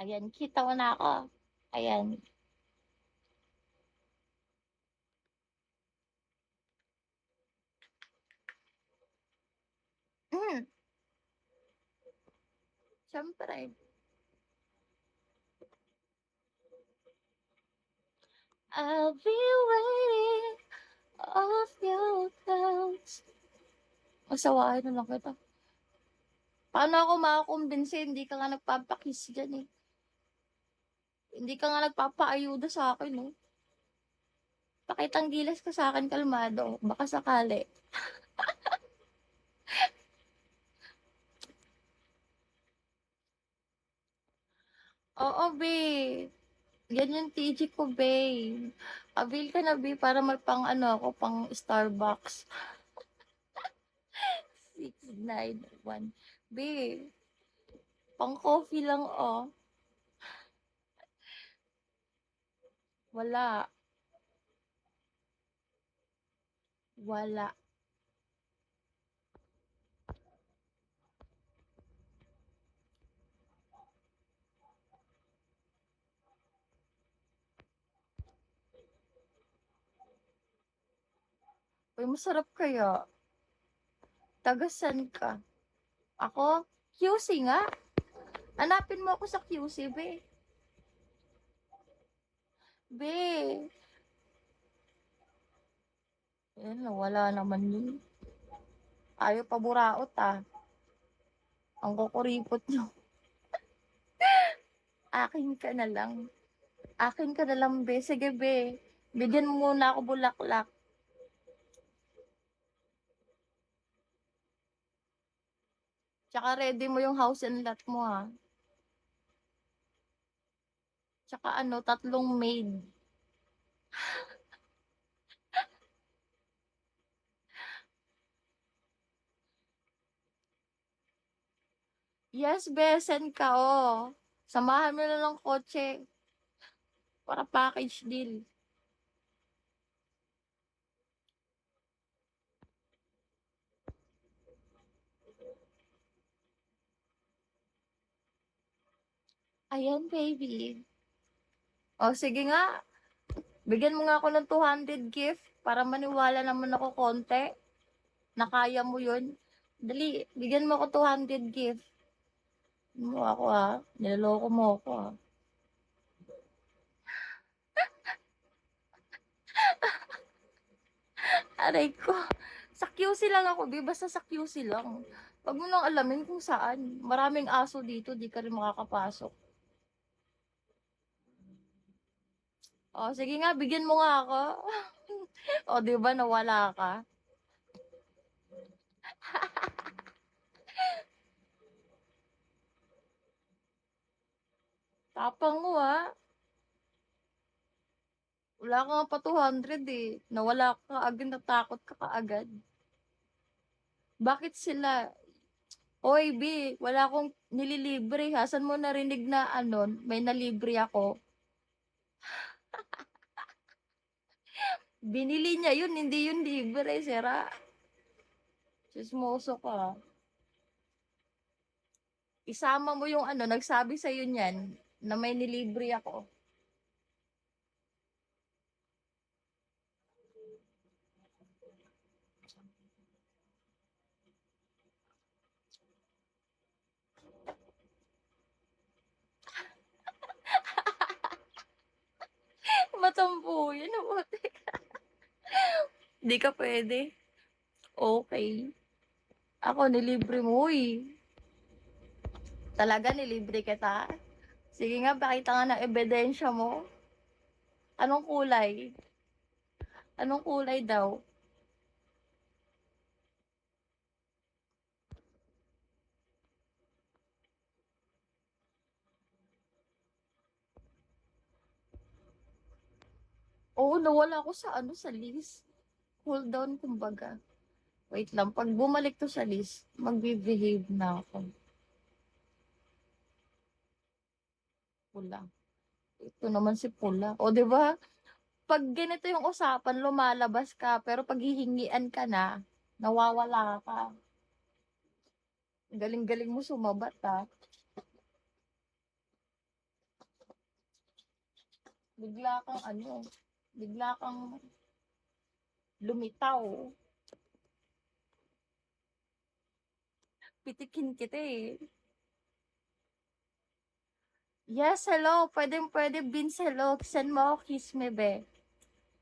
Ayan, kita mo na ako. Ayan. Hmm, siyempre. I'll be waiting off your clouds. Masawain na lang kita. Paano ako makakumbinsi? Hindi ka nga nagpapakiss dyan eh. Hindi ka nga nagpapaayuda sa akin eh. Pakitang gilas ka sa akin, kalmado. Baka sakali. Oo, be. Yan yung TG ko, be. Avail ka na, be, para may pang ano ako, pang Starbucks. 691. Be, pang coffee lang, oh. Wala. Wala. Uy, masarap kaya. Tagasan ka. Ako? QC nga. Hanapin mo ako sa QC, be. Be. Ayan, wala naman yun. Ayaw pa buraot, ah. Ang kukuripot nyo. Akin ka na lang. Akin ka na lang, be. Sige, be. Bigyan mo muna ako bulaklak. Tsaka ready mo yung house and lot mo, ha. Tsaka ano, 3 maid. Yes, be. Send ka, oh. Samahan mo na ng kotse. Para package deal. Ayan, baby. O, sige nga. Bigyan mo nga ako ng 200 gift para maniwala naman ako konti na kaya mo yun. Dali, bigyan mo ako 200 gift. Mo ako ha. Niloloko mo ako ha. Aray ko. Sa QC lang ako, be. Basta sa QC lang. Wag mo nang alamin kung saan. Maraming aso dito, di ka rin makakapasok. O, sige nga, bigyan mo nga ako. O, di ba nawala ka? Tapang mo ha. Wala ka nga pa 200 eh. Nawala ka agad, natakot ka kaagad. Bakit sila? Oy, B, wala akong nililibre. Hasan mo narinig na ano, may nalibre ako. Binili niya yun, hindi yun libre, sira. Chismoso ka. Isama mo yung ano, nagsabi sa'yo niyan na may nilibre ako. Matampo yun, mabuti. Hindi ka pwede. Okay. Ako, nilibre mo eh. Talaga, nilibre kita. Sige nga, pakita nga ng ebidensya mo. Anong kulay? Anong kulay daw? Oo, nawala ako sa ano, sa list. Hold down, kumbaga. Wait lang, pag bumalik to sa list, magbe-behave na ako. Pula. Ito naman si Pula. O, di ba? Pag ganito yung usapan, lumalabas ka, pero pag hihingian ka na, nawawala ka. Galing-galing mo sumabat, ha? Bigla kang bigla kang lumitaw. Pitikin kita eh. Yes, hello. Pwede, Vince, hello. Send mo ako kiss me, be.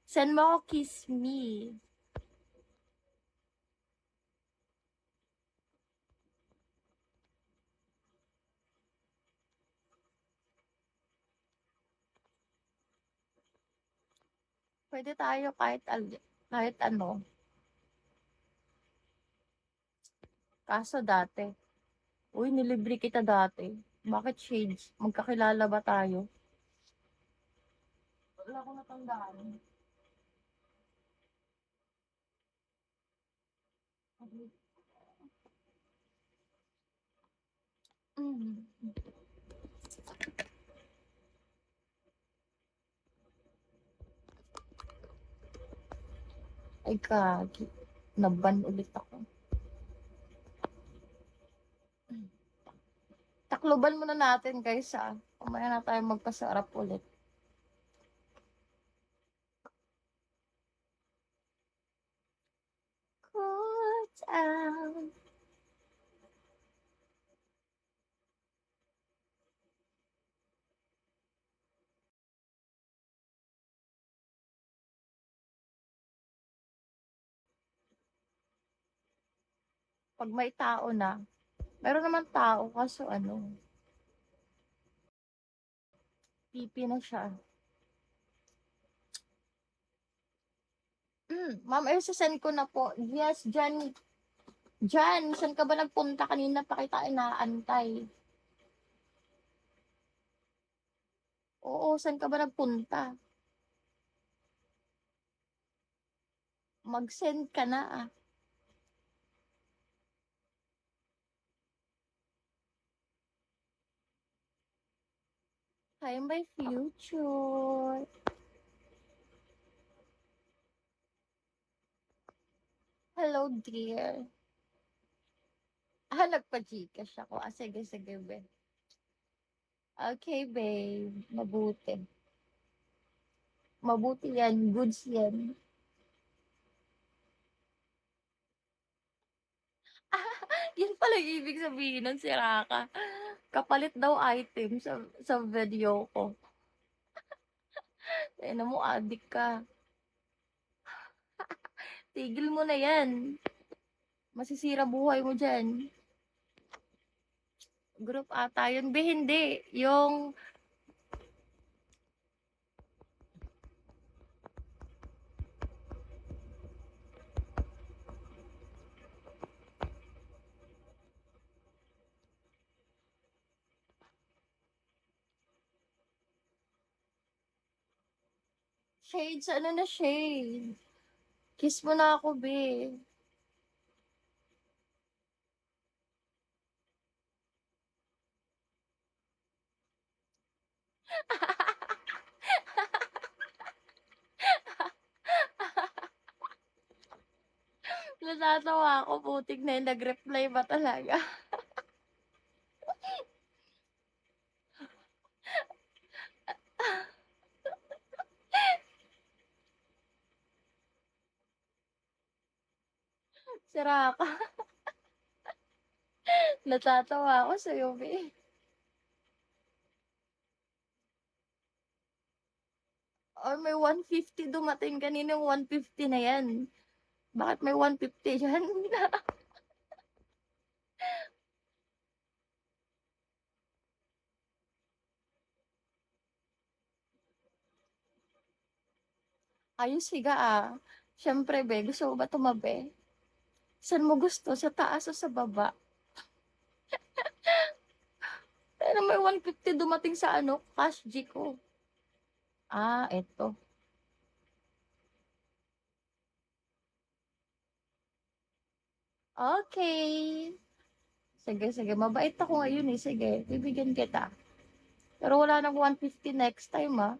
Send mo ako kiss me. Pwede tayo kahit ano. Kaso dati. Uy, nilibre kita dati. Bakit shades? Magkakilala ba tayo? Wala ko natandaan. Mm. Ay, kagi. Naban ulit ako. Takloban muna natin, guys, ah. Kumaya na tayo magpasarap ulit. Cool down. Pag may tao na, meron naman tao, kaso pipi na siya. Ma'am, ay send ko na po. Yes, Jan. Jan, saan ka ba nagpunta kanina pa kita inaantay? Oo, saan ka ba nagpunta? Mag-send ka na ah. Hi, my future. Hello, dear. Ah, nagpa-Gcash ako. Ah, sige, be. Okay, babe. Mabuti. Mabuti yan. Goods yan. Yun pala yung ibig sabihin ng siraka. Kapalit daw item sa video ko. Eh, mo, adik ka. Tigil mo na yan. Masisira buhay mo dyan. Group ata yun. Be, hindi. Yung shades, ano na shade? Kiss mo na ako, be. Natatawa ako, putik na yun. Nag-reply ba talaga? Sira ka. Natatawa ako sa'yo, be. Or may 150 dumating kanina, 150 na yan. Bakit may 150 yan? Ayos higa ah. Siyempre, be, gusto mo ba tumabi? Saan mo gusto? Sa taas o sa baba? Pero may 150 dumating sa cash G ko. Ah, eto. Okay. Sige. Mabait ako ngayon eh. Sige, bibigyan kita. Pero wala nang 150 next time ah.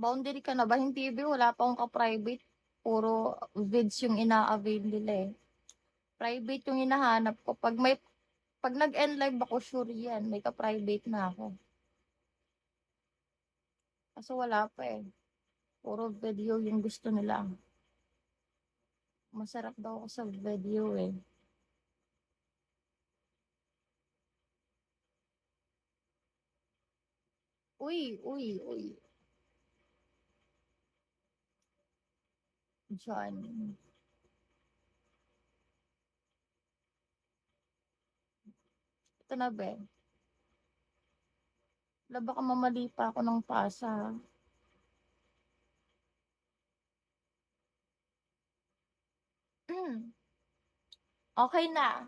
Boundary ka na ba? Hindi, be. Wala pa akong ka-private. Puro vids yung ina-avail nila eh. Private yung hinahanap ko. 'Pag nag-end live ako, sure yan, may ka-private na ako. Kaso wala pa eh. Puro video yung gusto nila. Masarap daw ako sa video eh. Uy, uy, uy. Diyan. Ito na be. Wala baka mamali pa ako ng pasa. Okay na.